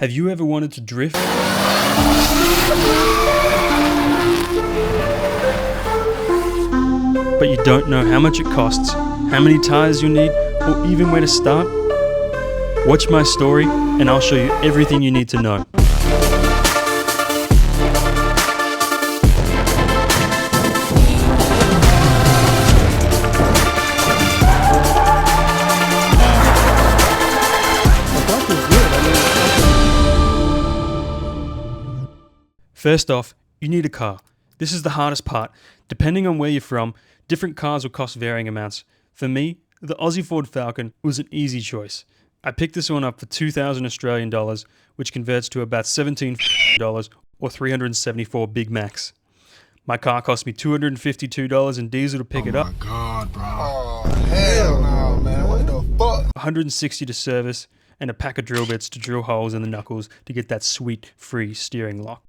Have you ever wanted to drift? But you don't know how much it costs, how many tires you'll need, or even where to start? Watch my story and I'll show you everything you need to know. First off, you need a car. This is the hardest part. Depending on where you're from, different cars will cost varying amounts. For me, the Aussie Ford Falcon was an easy choice. I picked this one up for 2,000 Australian dollars, which converts to about $17 or 374 Big Macs. My car cost me $252 in diesel to pick it up. Oh my God, bro. Oh, hell no, man. What the fuck? $160 to service, and a pack of drill bits to drill holes in the knuckles to get that sweet, free steering lock.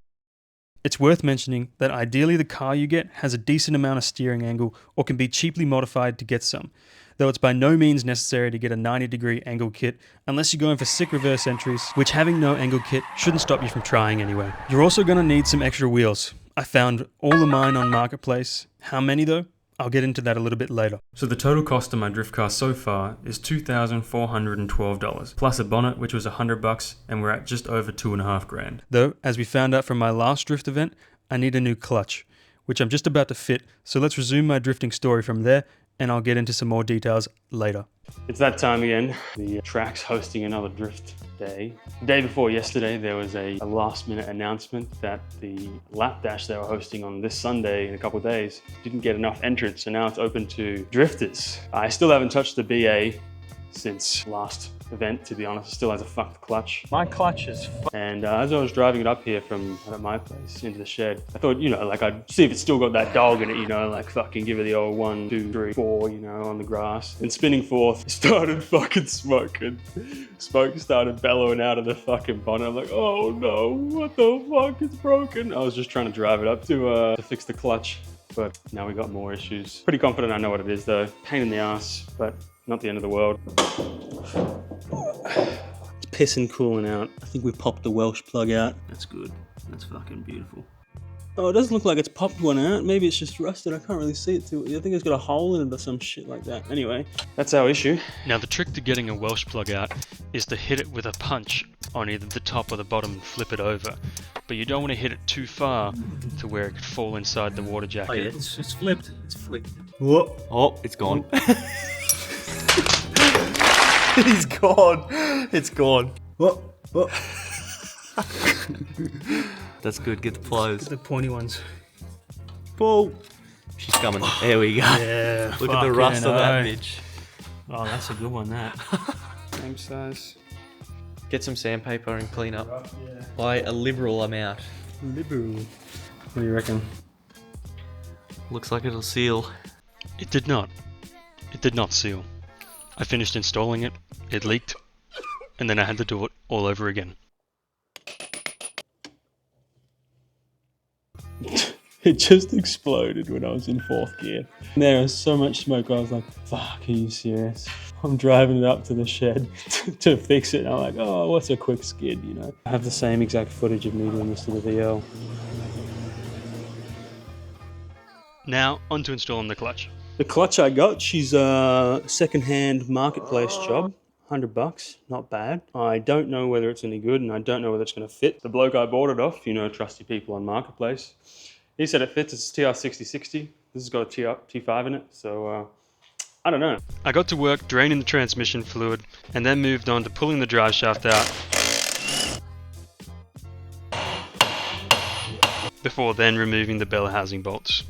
It's worth mentioning that ideally the car you get has a decent amount of steering angle or can be cheaply modified to get some, though it's by no means necessary to get a 90-degree angle kit unless you're going for sick reverse entries, which having no angle kit shouldn't stop you from trying anyway. You're also going to need some extra wheels. I found all of mine on Marketplace. How many though? I'll get into that a little bit later. So the total cost of my drift car so far is $2,412, plus a bonnet which was $100, and we're at just over $2,500. Though, as we found out from my last drift event, I need a new clutch, which I'm just about to fit, so let's resume my drifting story from there, and I'll get into some more details later. It's that time again. The track's hosting another drift day. The day before yesterday, there was a last minute announcement that the lap dash they were hosting on this Sunday in a couple of days didn't get enough entrants, so now it's open to drifters. I still haven't touched the BA since last event, to be honest. It still has a fucked clutch. My clutch is And as I was driving it up here from my place into the shed, I thought, like I'd see if it's still got that dog in it, like fucking give it the old 1, 2, 3, 4, on the grass. And spinning forth, it started fucking smoking. Smoke started bellowing out of the fucking bonnet. I'm like, oh no, what the fuck, it's broken. I was just trying to drive it up to fix the clutch, but now we got more issues. Pretty confident I know what it is though. Pain in the ass, but not the end of the world. It's pissing cooling out. I think we popped the Welsh plug out. That's good. That's fucking beautiful. Oh, it doesn't look like it's popped one out. Maybe it's just rusted. I can't really see it too. I think it's got a hole in it or some shit like that. Anyway, that's our issue. Now the trick to getting a Welsh plug out is to hit it with a punch on either the top or the bottom and flip it over. But you don't want to hit it too far to where it could fall inside the water jacket. Oh yeah, it's flipped. It's flipped. Whoa. Oh, it's gone. He's gone. It's gone. Whoa. Whoa. That's good. Get the pliers. The pointy ones. Pull. She's coming. There we go. Yeah. Look at the rust on that bitch. Oh, that's a good one, that. Same size. Get some sandpaper and clean up. Yeah. By a liberal amount. Liberal. What do you reckon? Looks like it'll seal. It did not. It did not seal. I finished installing it, it leaked, and then I had to do it all over again. It just exploded when I was in 4th gear. There was so much smoke, I was like, fuck, are you serious? I'm driving it up to the shed to fix it, and I'm like, oh, what's a quick skid, I have the same exact footage of me doing this to the VL. Now, on to installing the clutch. The clutch I got, she's a second-hand marketplace job, $100, not bad. I don't know whether it's any good, and I don't know whether it's going to fit. The bloke I bought it off, trusty people on Marketplace, he said it fits. It's TR6060. This has got a T5 in it, so I don't know. I got to work draining the transmission fluid, and then moved on to pulling the drive shaft out, before then removing the bell housing bolts.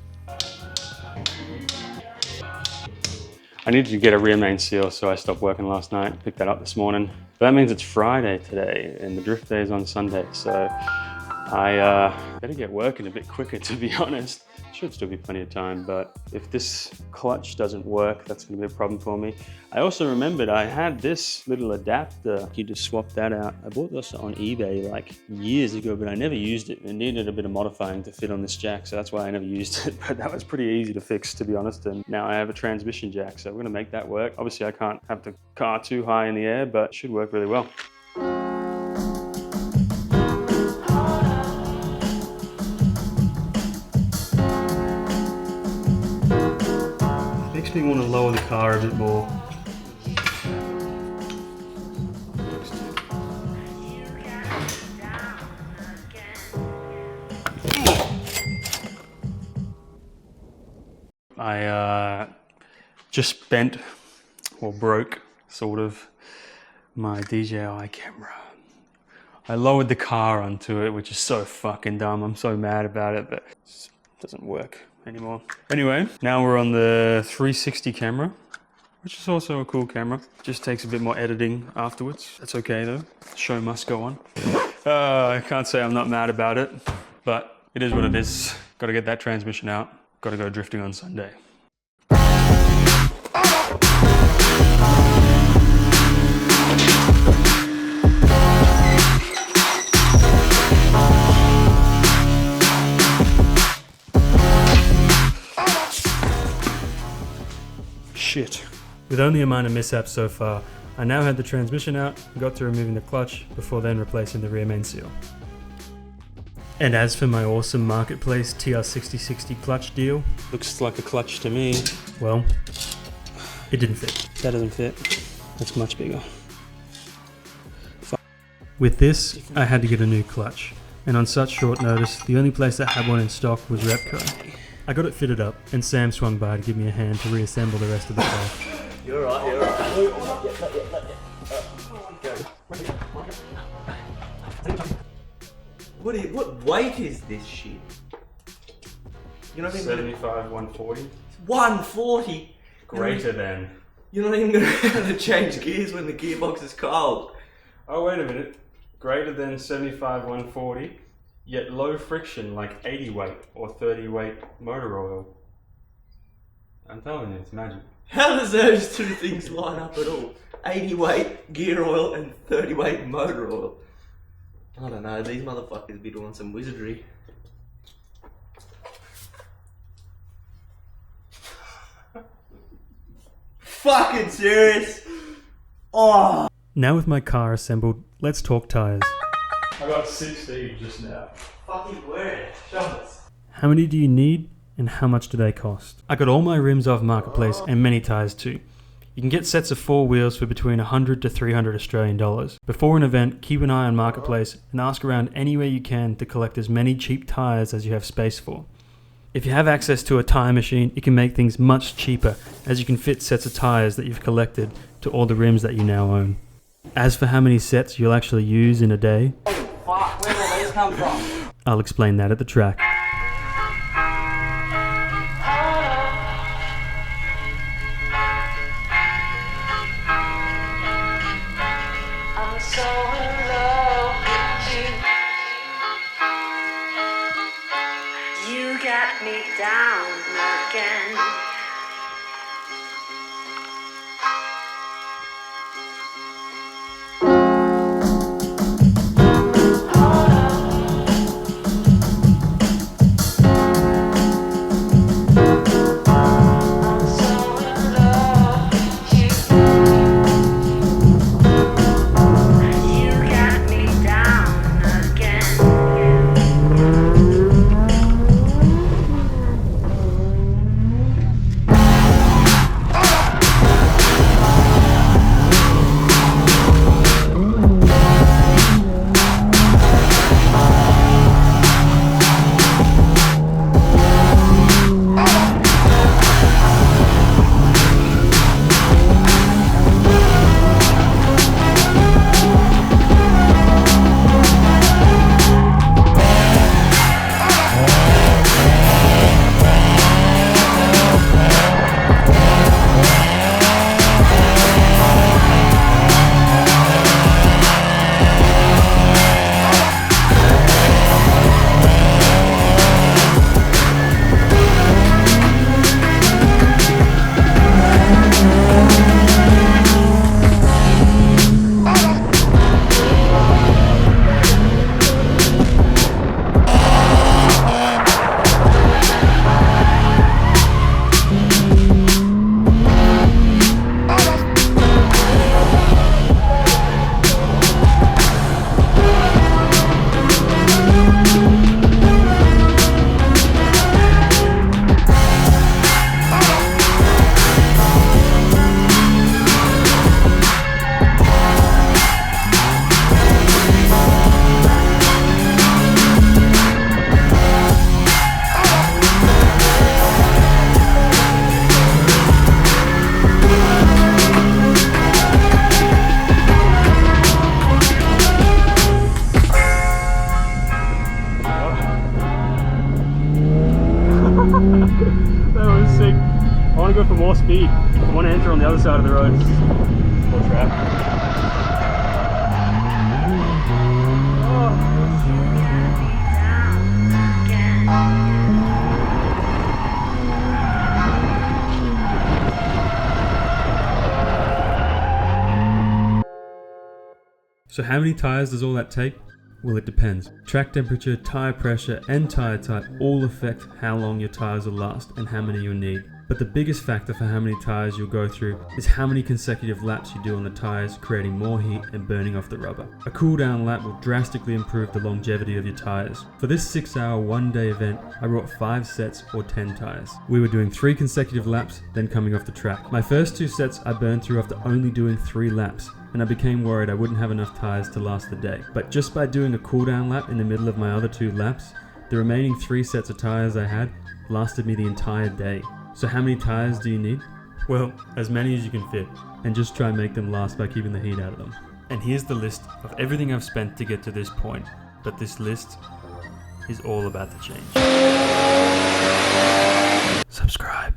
I needed to get a rear main seal, so I stopped working last night, picked that up this morning. But that means it's Friday today, and the drift day is on Sunday, so I better get working a bit quicker, to be honest. Should still be plenty of time, but if this clutch doesn't work, that's going to be a problem for me. I also remembered I had this little adapter. You just swap that out. I bought this on eBay like years ago, but I never used it. It needed a bit of modifying to fit on this jack, so that's why I never used it. But that was pretty easy to fix, to be honest. And now I have a transmission jack, so we're going to make that work. Obviously, I can't have the car too high in the air, but it should work really well. want to lower the car a bit more. I just spent, or broke, sort of, my DJI camera. I lowered the car onto it, which is so fucking dumb. I'm so mad about it, but it doesn't work anymore. Anyway, now we're on the 360 camera, which is also a cool camera. Just takes a bit more editing afterwards. That's okay though. The show must go on. I can't say I'm not mad about it, but it is what it is. Got to get that transmission out. Got to go drifting on Sunday. Shit. With only a minor mishap so far, I now had the transmission out and got to removing the clutch before then replacing the rear main seal. And as for my awesome Marketplace TR6060 clutch deal, looks like a clutch to me. Well, it didn't fit. That doesn't fit. That's much bigger. With this, I had to get a new clutch, and on such short notice, the only place that had one in stock was Repco. I got it fitted up, and Sam swung by to give me a hand to reassemble the rest of the car. You're right, you're right. What weight is this shit? You're not even 75, 140. 140? Greater than. You're not even going to have to change gears when the gearbox is cold. Oh, wait a minute. Greater than 75, 140, yet low friction like 80 weight or 30 weight motor oil. I'm telling you, it's magic. How does those two things line up at all? 80 weight gear oil and 30 weight motor oil. I don't know, these motherfuckers be doing some wizardry. Fucking serious? Oh! Now with my car assembled, let's talk tyres. I got 16 just now. Fucking where? Show us. How many do you need and how much do they cost? I got all my rims off Marketplace and many tyres too. You can get sets of 4 wheels for between 100 to 300 Australian dollars. Before an event, keep an eye on Marketplace and ask around anywhere you can to collect as many cheap tyres as you have space for. If you have access to a tyre machine, it can make things much cheaper, as you can fit sets of tyres that you've collected to all the rims that you now own. As for how many sets you'll actually use in a day, Fuck, where will these come from? I'll explain that at the track. I'm so in love with you. You got me down again. speed. I want to enter on the other side of the road. Or trap. So how many tyres does all that take? Well, it depends. Track temperature, tyre pressure, and tyre type all affect how long your tyres will last and how many you'll need. But the biggest factor for how many tyres you'll go through is how many consecutive laps you do on the tyres, creating more heat and burning off the rubber. A cool down lap will drastically improve the longevity of your tyres. For this 6-hour, 1-day event, I brought 5 sets or 10 tyres. We were doing 3 consecutive laps, then coming off the track. My first 2 sets I burned through after only doing 3 laps, and I became worried I wouldn't have enough tyres to last the day. But just by doing a cool down lap in the middle of my other 2 laps, the remaining 3 sets of tyres I had lasted me the entire day. So how many tyres do you need? Well, as many as you can fit, and just try and make them last by keeping the heat out of them. And here's the list of everything I've spent to get to this point, but this list is all about to change. Subscribe.